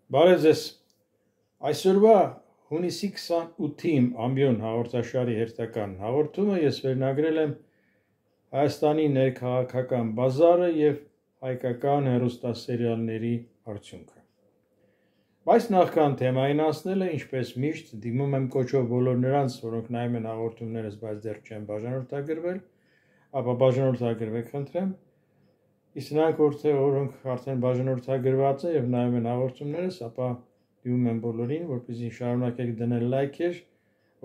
Բարև ձեզ, այսօրվա հունիսի 28-ի ամբիոն հաղորդաշարի հերթական հաղորդումը ես վերնագրել եմ Հայաստանի ներքաղաքական բազարը և հայկական հեռուստասերիալների արդյունքը։ Բայց նախքան թեմային անցնելը, ինչպես միշտ, դիմում եմ կոչով բոլոր նրանց, որոնք նայում են հաղորդումներս, բայց դեռ չեն բաժանորդագրվել, ապա բաժանորդագրվեք խնդրեմ։ Իսկ նրանք, որոնք արդեն բաժանորդագրված են և նայում են հաղորդումներս, ապա դիմում եմ բոլորին, որպեսզի շարունակեք դնել լայքեր,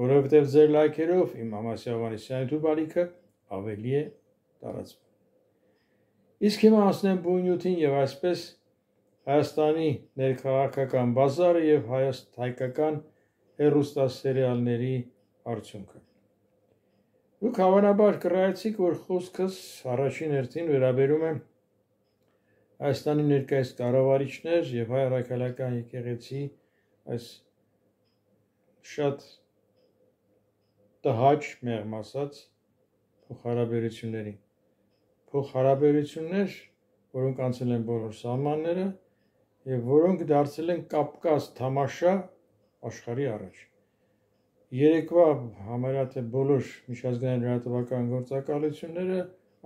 որովհետև ձեր լայքերով իմ Համասյա Հովհաննիսյանի YouTube ալիքը ավելի է տարածվում։ Իսկ հիմա անցնեմ բուն նյութին և այսպես Հայաստանի ներքաղաքական բազարը և հայկական հեռուստասերիալների արդյունքը։ Դուք հավանաբար կռայեցիք, որ խոսքս առաջին հերթին վերաբերում է Հայաստանի ներկայիս կառավարիչներ և հայ առաքելական եկեղեցի այս շատ տհաճ, մեղմ ասած, փոխհարաբերություններին։ Փոխհարաբերություններ, որոնք անցել են բոլոր սահմանները և որոնք դարձել են կապկաց թամաշա աշխարհի առաջ։ Երեկվա համարյա թե բոլոր միջազգային լրատվական գործակալությունները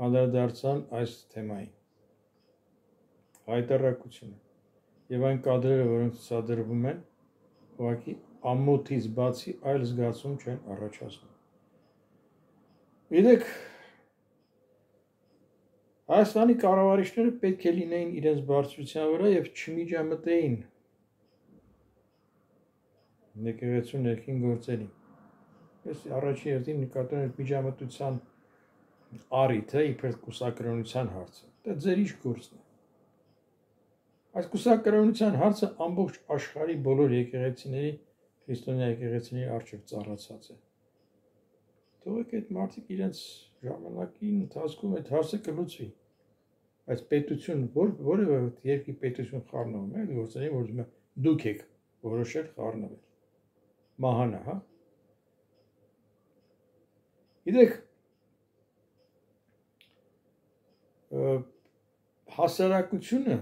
անդրադարձան այս թեմային։ Հայտարարությունը և այն կադրերը, որոնք ցուցադրվում են, ուղղակի ամոթից բացի այլ զգացում չեն առաջացնում։ Գիտեք, Հայաստանի կառավարիչները պետք է լինեին իրենց բարձրության վրա և չմիջամտեին եկեղեցու ներքին գործերին։ Ես առաջին հերթին նկատում եմ միջամտության առիթը իբր կուսակրոնության հարցը։ Դա ձեր ինչ գործն է։ Այս կուսակրոնության հարցը ամբողջ աշխարհի բոլոր եկեղեցիների, քրիստոնյա եկեղեցիների առջև ծառացած է։ Թողեք այդ մարդիկ իրենց ժամանակի ընթացքում այդ հարցը կլուծվի։ Բայց պետություն, որևէ երկրի պետություն խառնվում է, գործերին, որ դուք եք որոշել խառնվել։ Մահանա, հա։ Գիտեք, հասարակությունը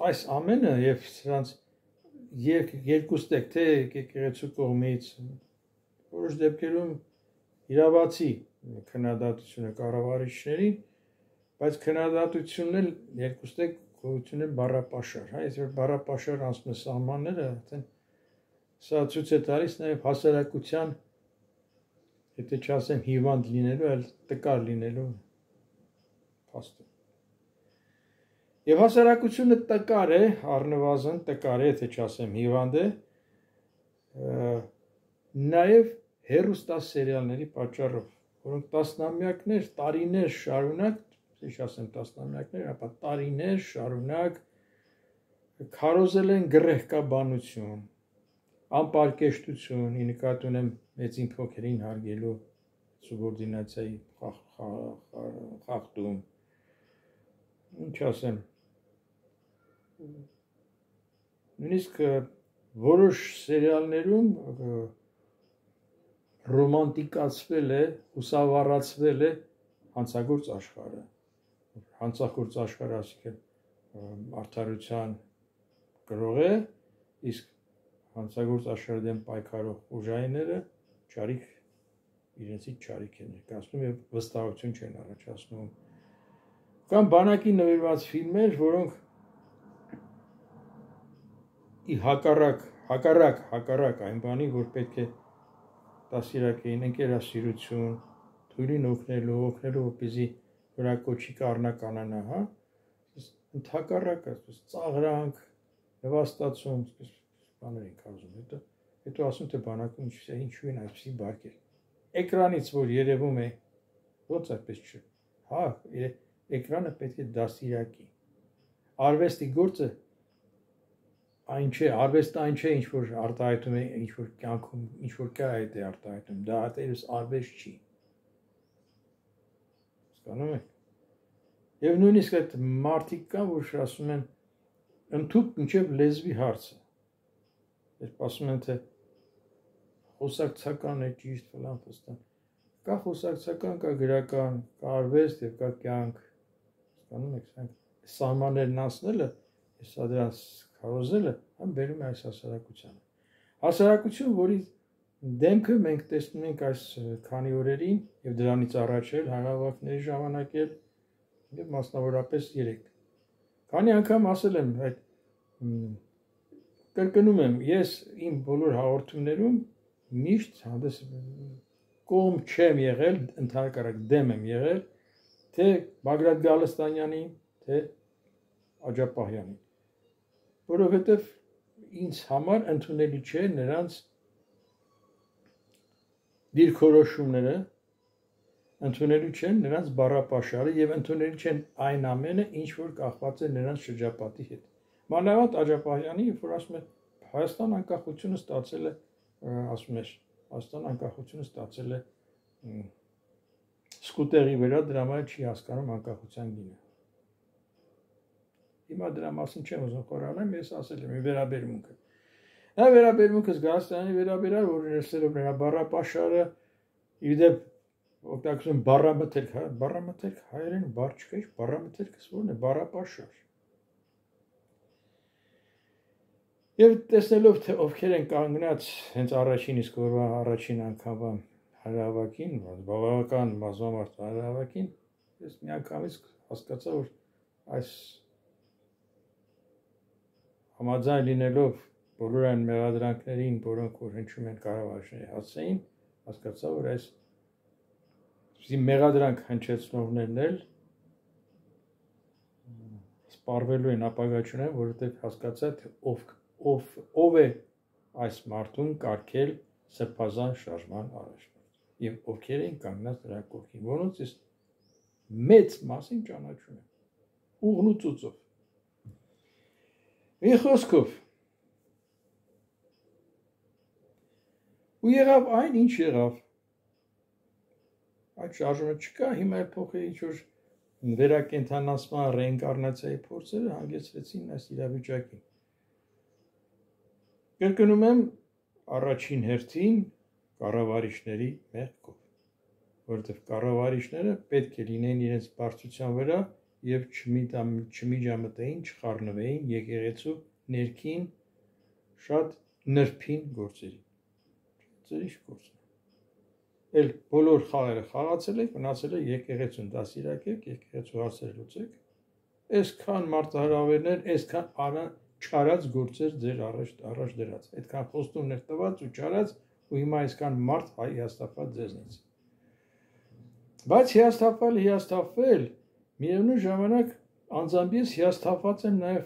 այս ամենը և սրանց երկուստեք, թե եկեղեցու կողմից, որոշ դեպքերում իրավացի քննադատությունը կառավարիչներին, բայց քննադատությունն էլ երկուստեք գոյություն է բառապաշար, հա, եթե բառապաշար անցնում է սահմանները, արդեն սա ցույց է տալիս նաև հասարակության, եթե չասեմ հիվանդ լինելու, այլ տկար լինելու փաստը։ Եվ հասարակությունը տկար է, առնվազն տկար է, եթե չասեմ հիվանդ է, նաև հեռուստասերիալների պատճառով, որոնք տասնամյակներ, տարիներ շարունակ, ինչ ասեմ տասնամյակներ, ապա տարիներ շարունակ քարոզել են գռեհկաբանություն, անպարկեշտություն, ի նկատի ունեմ մեծին փոքրին հարգելու սուբորդինացիայի խախտում, ինչ ասեմ, նույնիսկ որոշ սերիալներում ռոմանտիկացվել է, հուսավառացվել է հանցագործ աշխարհը։ Հանցագործ աշխարհը, ասիկան արդարության գրող է, իսկ հանցագործ աշխարհի դեմ պայքարող ուժայինները ճարիք իրենցից ճարիք են ներկայացնում և վստահություն չեն առաջացնում։ Կամ բանակի նվիրված ֆիլմեր, որոնք հակառակ այն բանի, որ պետք է դաստիարակեին ընկերասիրություն, թույլին օգնելու, որպեսզի վրակոչիկը առնականանա, հա, ընդհակառակը, ծաղրանք, նվաստացում, բաներ ենք ասում, հետո ասում թե բանակում ինչու են այսպիսի բարկեր։ Էկրանից որ երևում է, ոնց այդպես չէ, հա, էկրանը պետք է դաստիարակի։ Արվեստի գործը այն չէ, արվեստը այն չէ, ինչ որ արտահայտում է, ինչ որ կյանքում, ինչ որ կա այդ է արտահայտում, դա այլևս արվեստ չի։ Հասկանում եք։ Եվ նույնիսկ այդ մարդիկ կան, որ ասում են ընդհուպ մինչև լեզվի հարցը։ Երբ ասում են թե խոսակցական է ճիշտ, ֆլան ֆստան։ Կա խոսակցական, կա գրական, կա արվեստ և կա կյանք։ Հասկանում եք, սրանք սահմաններն անցնելը Ես դրանց քարոզելը համ բերում է այս հասարակությանը։ Հասարակություն, որի դեմքը մենք տեսնում ենք այս քանի օրերին եւ դրանից առաջ էլ հանրահավաքների ժամանակ էլ եւ մասնավորապես երեք։ Քանի անգամ ասել եմ այդ կրկնում եմ, ես իմ բոլոր հաղորդումներում միշտ հանդես կողմ չեմ եղել, ընդհանրապես դեմ եմ եղել թե Բագրատ Գալստանյանի, թե Աջապահյանի, որովհետև ինձ համար ընդունելի չէ նրանց դիրքորոշումները, ընդունելի չեն նրանց բառապաշարը եւ ընդունելի չեն այն ամենը, ինչ որ կախված է նրանց շրջապատի հետ։ Մանավանդ Աջապահյանի, որ ասում է Հայաստան անկախությունը ստացել է, ասում է Հայաստան անկախությունը ստացել է սկուտերի վրա, դրա համար չի հասկանում անկախության գինը։ Հիմա դրա մասին չեմ ուզում խորանալ, ես ասել եմ վերաբերմունքը։ Նա վերաբերմունքը Գալստյանի վերաբերյալ, որ ներսելով նրա բառապաշարը, իդեպ օգտագործում բառամթերք հայերեն բառ չկա, բառամթերքս ո՞րն է, բառապաշար։ Եվ տեսնելով թե ովքեր են կանգնած հենց առաջին իսկ օրվա առաջին անգամվա հանրահավաքին, բավական բազմամարդ հանրահավաքին, ես միանգամից հասկացա, որ այս համաձայն լինելով բոլոր այն մեղադրանքներին, որոնք որ հնչում են կառավարիչների հասցեին, հասկացա, որ այս մեղադրանք հնչեցնողներն էլ սպառվելու են ապագա չունեն, որովհետև հասկացա, թե ով է այս մարդուն կարգել սրբազան շարժման առաջնորդ եւ ովքեր են կանգնած նրա կողքին, որոնց ես մեծ մասին ճանաչում եմ ուղղն ու ծուծով։ Մի խոսքով ու եղավ այն, ինչ եղավ, այդ շարժումը չկա, հիմա փոխի ինչ-որ վերակենդանացման ռեինկարնացիայի փորձերը հանգեցրեցին այս իրավիճակին։ Կրկնում եմ առաջին հերթին կառավարիչների մեղքով, որովհետև կառավարիչները պետք է լինեն իրենց բարձրության վրա եւ չմիջամտեին, չխառնվեին եկեղեցու ներքին շատ նրբին գործերի։ Ձեր գործն է։ Էլ բոլոր խաղերը խաղացել եք, մնացել է եկեղեցուն դասիրակեք, եկեղեցու հարցերը լուծեք։ Այսքան մարտահրավերներ, այսքան չարած գործեր ձեր առաջ դրած, այդքան խոստումներ տված ու չարած ու հիմա այսքան մարդ հիասթափված ձեզնից։ Բայց հիասթափվել, միևնույն ժամանակ անձամբ ես հիասթափված եմ նաև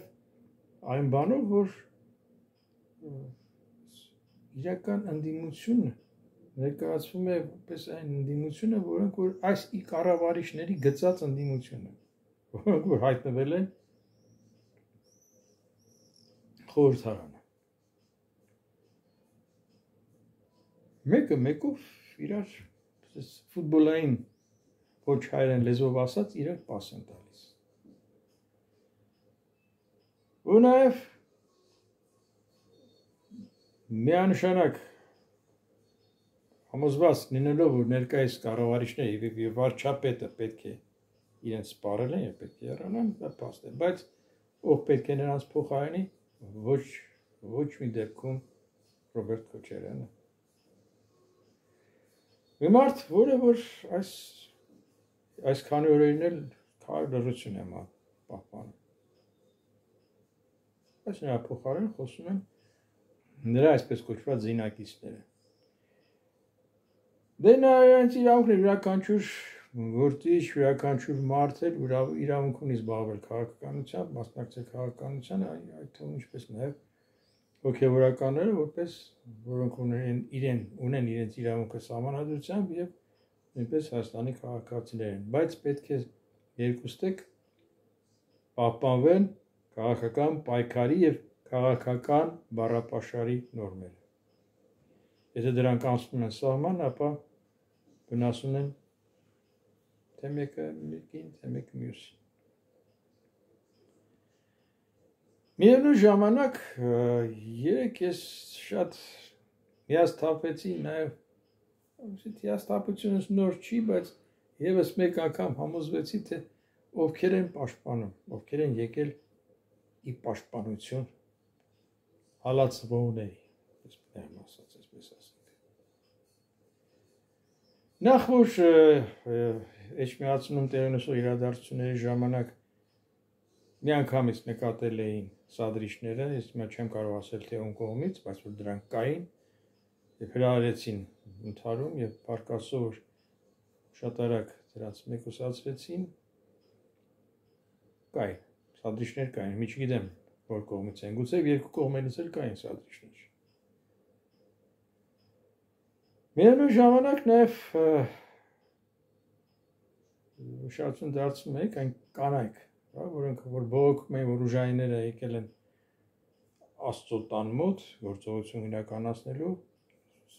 այն բանով, որ իրական ընդդիմությունը ներկայացվում է որպես այն ընդդիմությունը, որոնք որ այս կառավարիչների գծած ընդդիմությունը, որոնք որ հայտնվել են խորհրդարանը։ Մեկը մեկով իրար ֆուտբոլային ոչ հայերեն լեզվով ասած իրար պաս են տալիս։ Ու նաև միանշանակ համոզված լինելով, որ ներկայիս կառավարիչները եւ վարչապետը պետք է իրենց սպառել են եւ պետք է հեռանան, դա փաստ է, բայց ով պետք է նրանց փոխարինի, ոչ մի դեպքում Ռոբերտ Քոչարյանը։ Մի մարդ, որը որ այս քանի օրերին էլ լռություն է պահպանում։ Այս նրա փոխարեն խոսում են նրա այսպես կոչված զինակիցները։ Դե նա իրենց իրավունքն յուրաքանչյուր գործիչ, յուրաքանչյուր մարդ էլ իրավունք ունի զբաղվել քաղաքականությամբ, մասնակցել քաղաքականությանը, այդ թվում ինչպես նաև հոգևորականները, որոնք ունեն իրենց իրավունքը սահմանադրությամբ եւ նույնպես Հայաստանի քաղաքացիներ են, բայց պետք է երկուստեք պահպանվեն քաղաքական պայքարի եւ քաղաքական բառապաշարի նորմերը։ Եթե դրանք անցնում են սահման, ապա վնասում են թե մեկը մեկին, թե մեկը մյուսին։ Միևնույն ժամանակ երեք ես շատ հիասթափվեցի նաև, հիասթափությունս նոր չի, բայց եւս մեկ անգամ համոզվեցի, թե ովքեր են պաշտպանում, ովքեր են եկել ի պաշտպանություն հալածվողների, այսպես ասենք։ Նախ որ Էջմիածնում տեղի ունեցող իրադարձությունների ժամանակ միանգամից նկատել էին սադրիչները, ես հիմա չեմ կարող ասել թե ում կողմից, բայց որ դրանք կային եւ հրահարեցին ընդհարում եւ փառքասոր շատ արագ դրանց մեկուսացրեցին, կային սադրիչներ կային, մի չգիտեմ որ կողմից են, գուցե երկու կողմերից էլ կային սադրիչներ։ Միևնույն ժամանակ նաեւ ուշադրություն դարձնում եք այն կանայք, որոնք որ բողոքում են, որ ուժայինները եկել են Աստծո տան մոտ գործողություն իրականացնելու,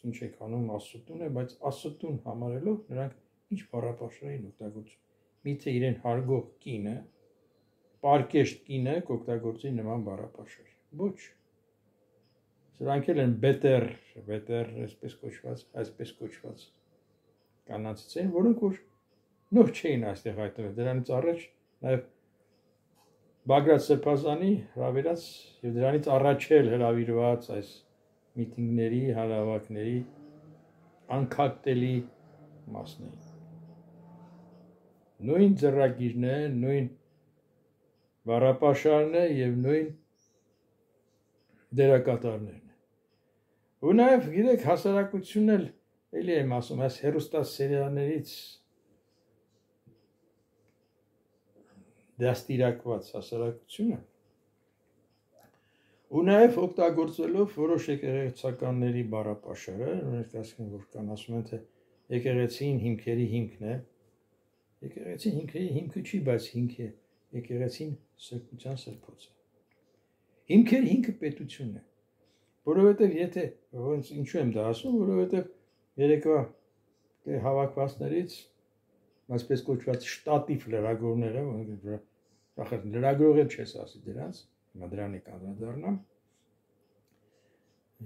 ինչ եք անում Աստծո տուն է, բայց Աստծո տուն համարելով նրանք ինչ բառապաշար էին օգտագործում։ Միթե իրեն հարգող կինը, պարկեշտ կինը կօգտագործի նման բառապաշար։ Ոչ։ Սրանք էլ են բետեր, այսպես կոչված կանանցից են, որոնք որ նոր չէին այստեղ հայտնվել, դրանից առաջ նաև Բագրատ Սրբազանի հրավիրած եւ դրանից առաջ էլ հրավիրված այս միտինգների, հանրավակների անկապտելի մասն էին։ Նույն ձեռագիրն է, նույն բառապաշարն է եւ նույն դերակատարներն է։ Ու նաեւ գիտեք հասարակությունն էլ էլի եմ ասում, այս հերոստասերիալներից դաստիարակված հասարակությունը ու նաև օգտագործելով որոշ եկեղեցականների բառապաշարը, ներկայացնում որ կան ասում են թե եկեղեցին հիմքերի հիմքն է, եկեղեցին հիմքերի հիմքը չի, բայց հիմք է, եկեղեցին սրբության սրբոցը։ Հիմքերի հիմքը պետությունն է, որովհետև եթե ոնց ինչու եմ դա ասում, որովհետև երեկվա հավաքվածներից այսպես կոչված շտատիվ լրագրողները, որոնք լրագրող էլ չես ասի դրանց, հիմա դրանի կանդրադառնամ,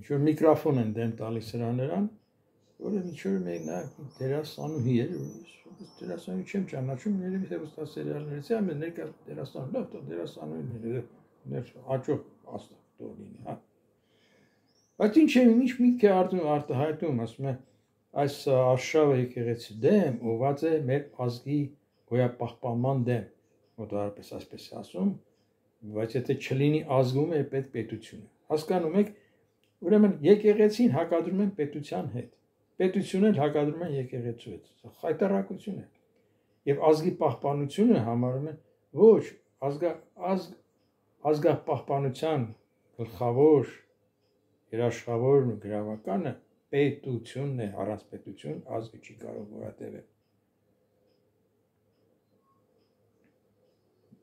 ինչ որ միկրոֆոն են դեմ տալիս նրան, որը ինչ որ մեկնա դերասանուհի էր, դերասանուհի չեմ ճանաչում, երևի հերոստասերիալներից է, ամեն ներկա դերասանուհի, լավ, դերասանուհին ներ աճող աստղ տող լինի, հա։ Բայց ինչ միտք է արտահայտում, ասում է այս արշավը եկեղեցի դեմ ուղղված է մեր ազգի գոյապահպանման դեմ, մոտավորապես այսպես ասում, բայց եթե չլինի ազգում է պետք պետությունը։ Հասկանում եք, ուրեմն եկեղեցին հակադրում են պետության հետ, պետությունն էլ հակադրում են եկեղեցու հետ, խայտառակություն է։ Եվ ազգի պահպանությունը համարում են ոչ ազգապահպանության գլխավոր երաշխավորն ու գրավականը պետությունն է, առանց պետություն ազգը չի կարող որատևել։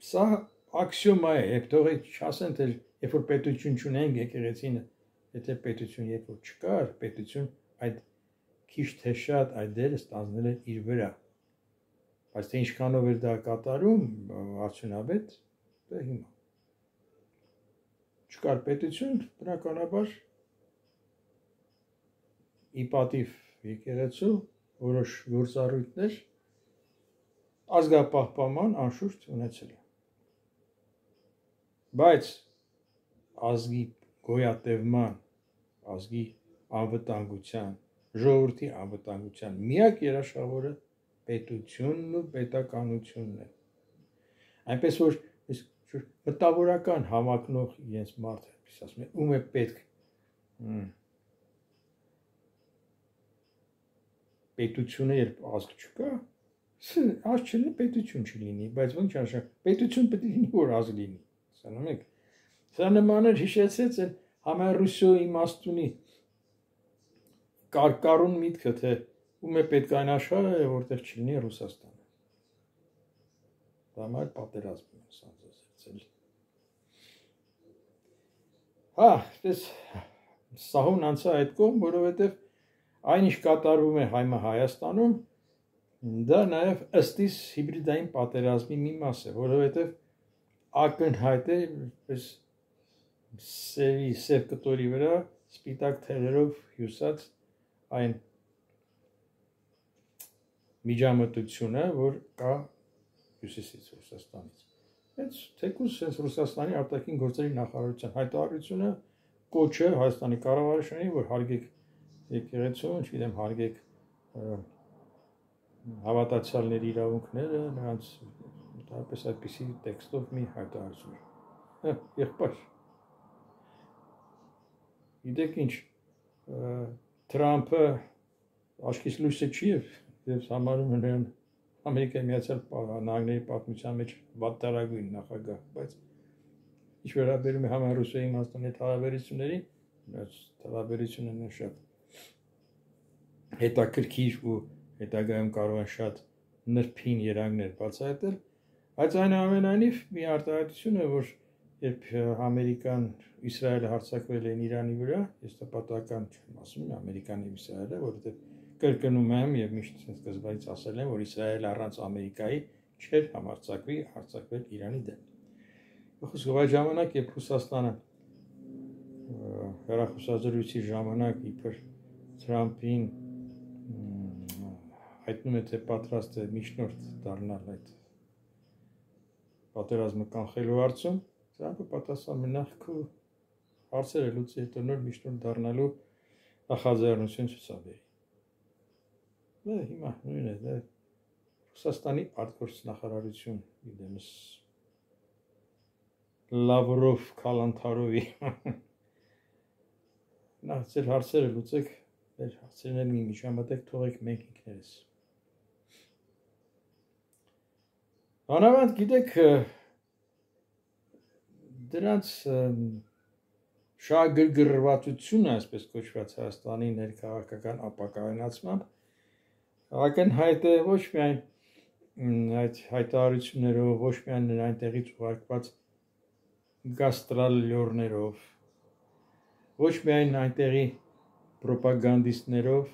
Սա աքսիոմա է, եւ թող չասեն թե երբ որ պետություն չունենք եկեղեցին, եթե պետություն երբ որ չկար, պետություն այդ քիչ թե շատ այդ դերը ստանձնել է իր վրա։ Բայց թե ինչքանով էր դա կատարում, արդյունավետ, դա հիմա։ Չկար պետություն, բնականաբար ի պատիվ եկեղեցու որոշ գործառույթներ ազգապահպանման անշուշտ ունեցել է։ Բայց ազգի գոյատևման, ազգի անվտանգության, ժողովրդի անվտանգության միակ երաշխավորը պետությունն ու պետականությունն է։ Այնպես որ մտավորական համակնող իրենց մարդը, ասում է, ում է պետք պետությունը երբ ազգ չկա, ազգ չլինի, պետություն չլինի, բայց ոնց անշան, պետություն պետք է լինի, որ ազգ լինի, հասկանում եք։ Սա նման էր հիշեցեց այն համայն Ռուսիո իմաստունի կարկառուն միտքը, թե ում է պետք այն աշխարհը, որտեղ չլինի Ռուսաստանը։ Դա մայր պատերազմ է սանձազերծել։ Հա, այդպես սահուն անցա այդ կողմ, որովհետև այն ինչ կատարվում է հիմա Հայաստանում, դա նաև ըստիս հիբրիդային պատերազմի մի մաս է, որովհետև ակնհայտ է, այսպես սև կտորի վրա սպիտակ թեղերով հյուսած այն միջամտությունը, որ կա հյուսիսից Ռուսաստանից։ Հենց թեկուզ հենց Ռուսաստանի արտաքին գործերի նախարարության հայտարարությունը կոչը Հայաստանի կառավարություններին, որ հարգեք եկեղեցուն, չգիտեմ, հարգեք հավատացյալների իրավունքները, նրանց տարպես այդպիսի տեքստով մի հայտարարություն։ Եղբայր։ Գիտեք ինչ, Թրամփը աչքից լույսը չի եւ համարում են նրան Ամերիկայի Միացյալ Նահանգների պատմության մեջ վատթարագույն նախագահ, բայց ինչ վերաբերում է համառուսի իմաստուն այդ հարաբերություններին, այս հարաբերությունները շատ հետաքրքիր ու հետագայում կարող են շատ նրբին երանգներ բացահայտել, բայց այնուամենայնիվ մի արտահայտություն է, որ երբ Ամերիկան Իսրայելը հարձակվել են Իրանի վրա, ես դա պատահական չեմ ասում, Ամերիկան եւ Իսրայելը, որովհետեւ կրկնում եմ եւ միշտ սկզբից ասել եմ, որ Իսրայելը առանց Ամերիկայի չէր համարձակվի հարձակվել Իրանի դեմ։ Խոսքով այդ ժամանակ, երբ Ռուսաստանը հեռախոսազրույցի ժամանակ իբր Թրամփին հայտնում է, թե պատրաստ է միջնորդ դառնալ այդ պատերազմը կանխելու հարցում, Թրամփը պատասխանում է նախ քո հարցերը լուծի հետո նոր միջնորդ դառնալու նախաձեռնություն ցուցաբերի։ Հիմա նույնն է, Ռուսաստանի արտգործնախարարություն իդեմս Լավրով Քալանթարովի նա ձեր հարցերը լուծեք, ձեր հարցերն մի միջամտեք թողեք մենք ինքներս։ Անավանդ գիտեք դրանց շահագրգռվածությունը, այսպես կոչված Հայաստանի ներքաղաքական ապակայունացմամբ ակնհայտ է ոչ միայն այդ հայտարարություններով, ոչ միայն այնտեղից ուղարկված գաստրոլյորներով, ոչ միայն այնտեղի պրոպագանդիստներով,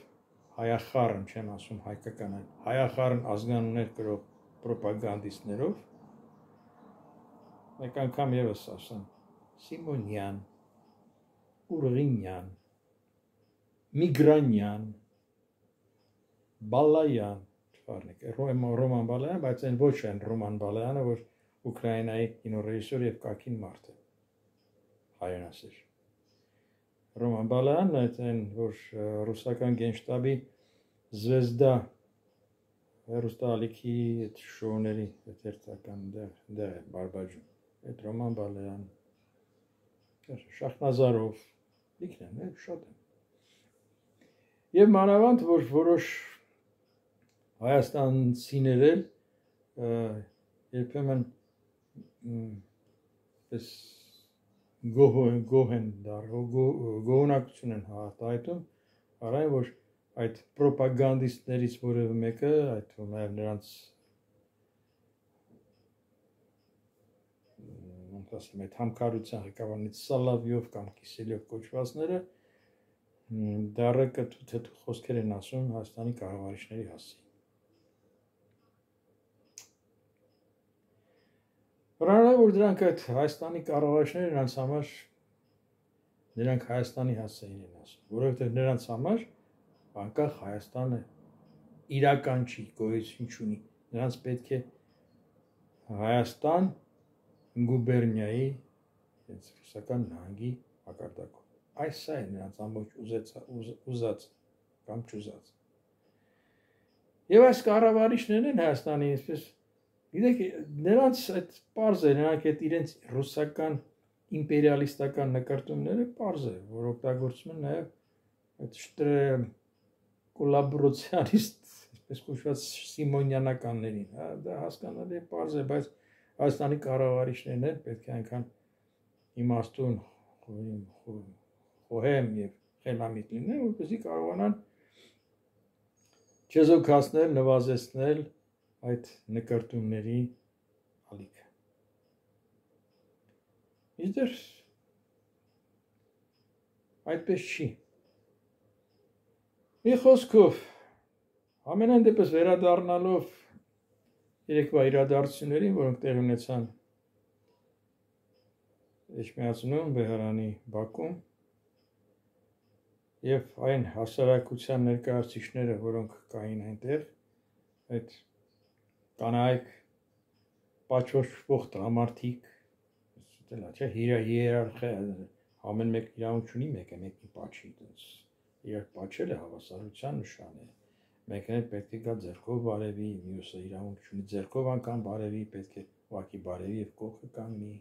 հայախառն, չեմ ասում հայկական, հայախառն ազգանուններ կրող պրոպագանդիստներով, մեկ անգամ եւս ասեմ, Սիմոնյան, Ուրղինյան, Միգրանյան, Բալայան, Ռոման Բալայան, բայց այն ոչ այն Ռոման Բալայանը, որ Ուկրաինայի կինոռեժիսոր եւ կակին մարդ է, հայրենասեր։ Ռոման Բալայանն այն, որ ռուսական գենշտաբի Զվեզդա հեռուստաալիքի այդ շոուների այդ հերթական դեր է բարբաջում, այդ Ռոման Բալայան, Շախնազարով, լիքն են, շատ են։ Եվ մանավանդ, որ որոշ հայաստանցիներ էլ երբեմն պես գոհունակություն են հաղթայտում, առայն որ այդ պրոպագանդիստներից որևէ մեկը, այդ նաև նրանց ասեմ, այդ համքարության ղեկավարներից Սալավյով կամ Կիսելյով կոչվածները դառը կթութ խոսքեր են ասում Հայաստանի կառավարիչների հասցեին։ Հրաժարվող որ դրանք այդ Հայաստանի կառավարիչները նրանց համար նրանք Հայաստանի հասցեին են ասում, որովհետև նրանց համար անկախ Հայաստանը իրական չի, գոյություն չունի, նրանց պետք է Հայաստան գուբերնիայի ռուսական նահանգի մակարդակով։ Այս սա է նրանց ամբողջ ուզած կամ չուզած։ Եվ այս կառավարիչներն են Հայաստանի, այսպես գիտեք, նրանց այդ պարզ է, նրանք այդ իրենց ռուսական իմպերիալիստական նկարտումները պարզ է, որ օգտագործում են նաև այդ կոլաբորացիոնիստ, այսպես կոչված սիմոնյանականներին, դա հասկանալի է, պարզ է, բայց Հայաստանի կառավարիչներն են պետք է այնքան իմաստուն, խոհեմ եւ խելամիտ լինեն, որպեսզի կարողանան չեզոքացնել, նվազեցնել այդ նկարտումների ալիքը։ Իդեր այդպես չի։ Մի խոսքով, ամենայն դեպս վերադառնալով երեկվա իրադարձություններին, որոնք տեղի ունեցան Էջմիածնում, Բեհարանի Բաքում, եւ այն հասարակության ներկայացուցիչները, որոնք կային այնտեղ, այդ կանայք, պատժվող տղամարդիկ, դելա չէ, հիերարխիա, ամեն մեկ իրավունք ունի մեկը մեկին պատժի, իրար պատժելը հավասարության նշան է։ Մեկն էլ պետք է գա ձեռքով բարևի, մյուսը իրավունք ունի ձեռքով անգամ բարևի, պետք է ուղղակի բարևի եւ կողքը կանգնի։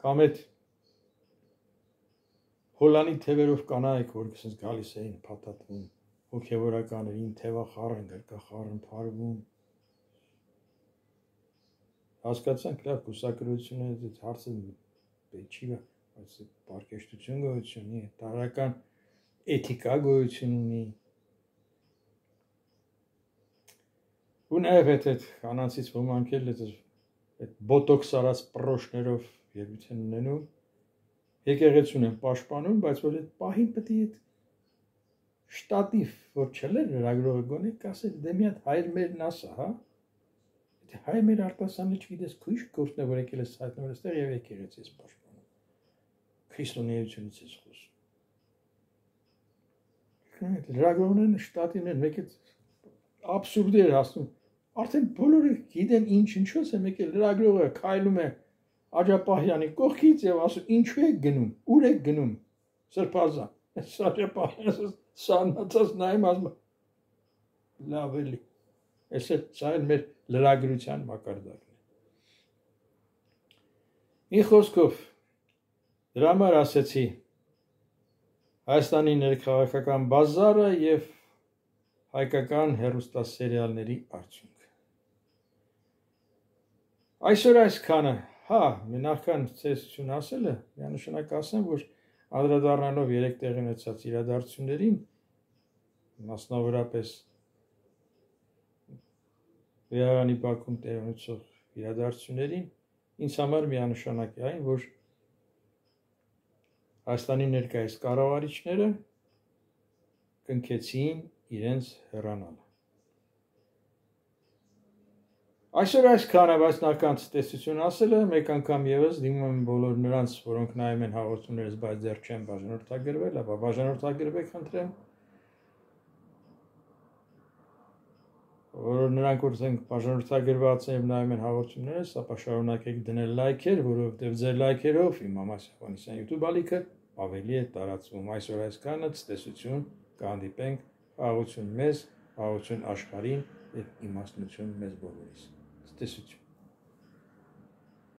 Կամ այդ հոլանի թևերով կանայք, որ ասես գալիս էին փաթաթվում, հոգևորականերին թևախառն, գրկախառն փարվում։ Հասկացանք, լավ, կուսակրությունը այդ հարցը պետք չի, բայց պարկեշտություն գոյություն ունի, տարական էթիկա գոյություն ունի։ Ու նաև այդ կանանցից ոմանք էլ այդ բոտոքս արած պրոշներով երբություն ունենում, եկեղեցուն են պաշտպանում, բայց որ այդ պահին պետք է այդ շտատիվ, որ չլեր լրագրողը գոնե, կասել դե մի հատ հայր մերն ասա, հա։ Եթե հայր մեր արտասանը չգիտես քույժ գործն է, որ եկել ես հայտնվել այստեղ եւ եկեղեցի ես պաշտպանում։ Քրիստոնեությունից ես խոսում։ Լրագրողներն շտատիվներ, մեկ է աբսուրդի էր հասնում։ Արդեն բոլորը գիտեն ինչոց է, մեկ է լրագրողը քայլում է Աջապահյանի կողքից եւ ասում ինչու եք գնում, ուր եք գնում, Սրբազան։ Աջապահյանը սանացած նայում ասում լավ էլի։ Սա էլ մեր լրագրության մակարդակն է։ Մի խոսքով դրա համար ասեցի Հայաստանի ներքաղաքական բազարը եւ հայկական հեռուստասերիալների արդյունքը։ Այսօր այսքանը, հա, նախքան ցեսություն ասելը, միանշանակ ասեմ, որ անդրադառնալով 3 տեղի ունեցած իրադարձություններին, մասնավորապես Վեհարանի Բաքվում տեղի ունեցող իրադարձություններին, ինձ համար միանշանակ է այն, որ Հայաստանի ներկայիս կառավարիչները կնքեցին իրենց հեռանալը։ Այսօր այսքանը, բայց նախքան ցտեսություն ասելը, մեկ անգամ եւս դիմում եմ բոլոր նրանց, որոնք նայում են հաղորդումներս, բայց դեռ չեն բաժանորդագրվել, ապա բաժանորդագրվեք, խնդրեմ։ Որ նրանք որ բաժանորդագրված են եւ նայում են հաղորդումներս, ապա շարունակեք դնել լայքեր, որովհետեւ ձեր լայքերով իմ Մամասյան Հովհաննիսյան YouTube ալիքը ավելի է տարածվում։ Այսօր այսքանը, ցտեսություն, կհանդիպենք, խաղաղություն մեզ, խաղաղություն աշխարհին եւ իմաստնություն մեզ բոլորիս։ Ցտեսություն։